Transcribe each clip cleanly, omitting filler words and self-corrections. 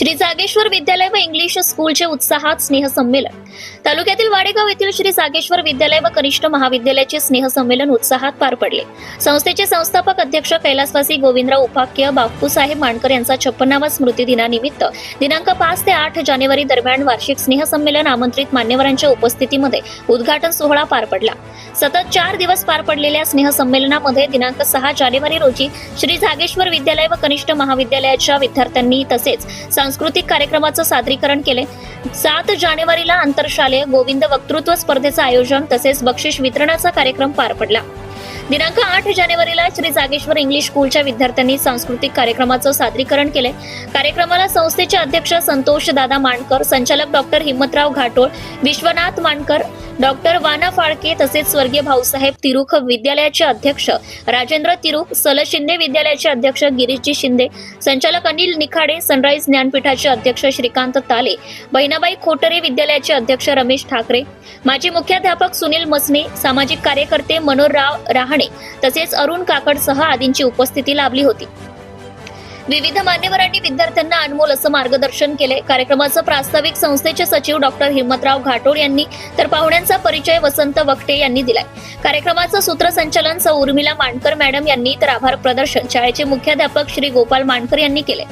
श्री जागेश्वर विद्यालय व इंग्लिश स्कूलचे उत्साहात स्नेहसंमेलन। तालुक्यातील वाडेगाव येथील श्री जागेश्वर विद्यालय व कनिष्ठ महाविद्यालयाचे स्नेहसंमेलन उत्साहात पार पडले। संस्थेचे संस्थापक अध्यक्ष कैलासवासी गोविंदराव उपाख्य बापूसाहेब मांडकर यांचा 56वा स्मृती दिनानिमित्त दिनांक 5 ते 8 जानेवारी दरम्यान वार्षिक स्नेहसंमेलन आमंत्रित मान्यवरांच्या उपस्थितीमध्ये उद्घाटन सोहळा पार पडला। सतत 4 दिवस पार पडलेल्या स्नेहसंमेलनामध्ये दिनांक 6 जानेवारी रोजी श्री जागेश्वर विद्यालय व कनिष्ठ महाविद्यालयाच्या विद्यार्थ्यांनी तसेच सांस्कृतिक कार्यक्रमाचं सादरीकरण केले। 7 जानेवारीला आंतरशालेय गोविंद वक्तृत्व स्पर्धेचं आयोजन तसेच बक्षीस वितरणाचा कार्यक्रम पार पडला। दिनांक 8 जानेवारीला श्री जागेश्वर इंग्लिश स्कूलच्या विद्यार्थ्यांनी सांस्कृतिक कार्यक्रमाचं सादरीकरण केले। कार्यक्रमाला संस्थेचे अध्यक्ष संतोष दादा मांडकर, संचालक डॉक्टर हिम्मतराव घाटोळ, विश्वनाथ मांडकर, डॉक्टर वाना फाळके तसेच स्वर्गीय भाऊसाहेब तिरुख विद्यालयाचे अध्यक्ष राजेंद्र तिरुख, सल शिंदे विद्यालयाचे अध्यक्ष गिरीशजी शिंदे, संचालक अनिल निखाडे, सनराइज ज्ञानपीठाचे अध्यक्ष श्रीकांत ताले, बहिणाबाई खोटरे विद्यालयाचे अध्यक्ष रमेश ठाकरे, माजी मुख्याध्यापक सुनील मसने, सामाजिक कार्यकर्ते मनोहरराव रहाणे तसेच अरुण काकडसह आदींची उपस्थिती लाभली होती। विविध मान्यवरांनी विद्यार्थ्यांना अनमोल असं मार्गदर्शन केले। कार्यक्रमाचं प्रास्ताविक संस्थेचे सचिव डॉक्टर हिम्मतराव घाटोळ यांनी तर पाहुण्यांचा परिचय वसंत वक्टे यांनी दिलाय। कार्यक्रमाचं सूत्रसंचालन सौ उर्मिला मांडकर मॅडम यांनी तर आभार प्रदर्शन शाळेचे मुख्याध्यापक श्री गोपाल मांडकर यांनी केले।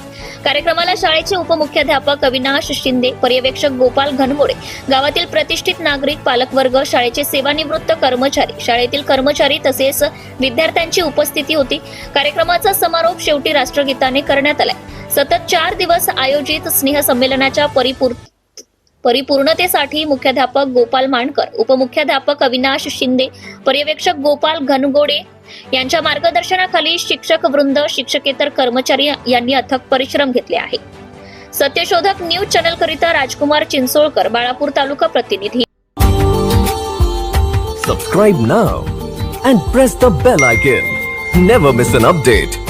कार्यक्रमाला शाळेचे उपमुख्याध्यापक अविनाश शिंदे, पर्यवेक्षक गोपाल घनमोडे, गावातील प्रतिष्ठित नागरिक, पालकवर्ग, शाळेचे सेवानिवृत्त कर्मचारी, शाळेतील कर्मचारी तसेच विद्यार्थ्यांची उपस्थिती होती। कार्यक्रमाचा समारोप शेवटी राष्ट्रगीताने करण्यात आलाय। सतत 4 दिवस आयोजित स्नेह संमेलनाच्या परिपूर्णतेसाठी मुख्याध्यापक गोपाल मांडकर, उपमुख्याध्यापक अविनाश शिंदे, पर्यवेक्षक गोपाल घनगोडे यांच्या मार्गदर्शनाखाली शिक्षक वृंद, शिक्षकेतर कर्मचारी यांनी अथक परिश्रम घेतले आहे। सत्यशोधक न्यूज चॅनल करिता राजकुमार चिंचोळकर, बाळापूर तालुका प्रतिनिधी। Subscribe now and press the bell icon. Never miss an update.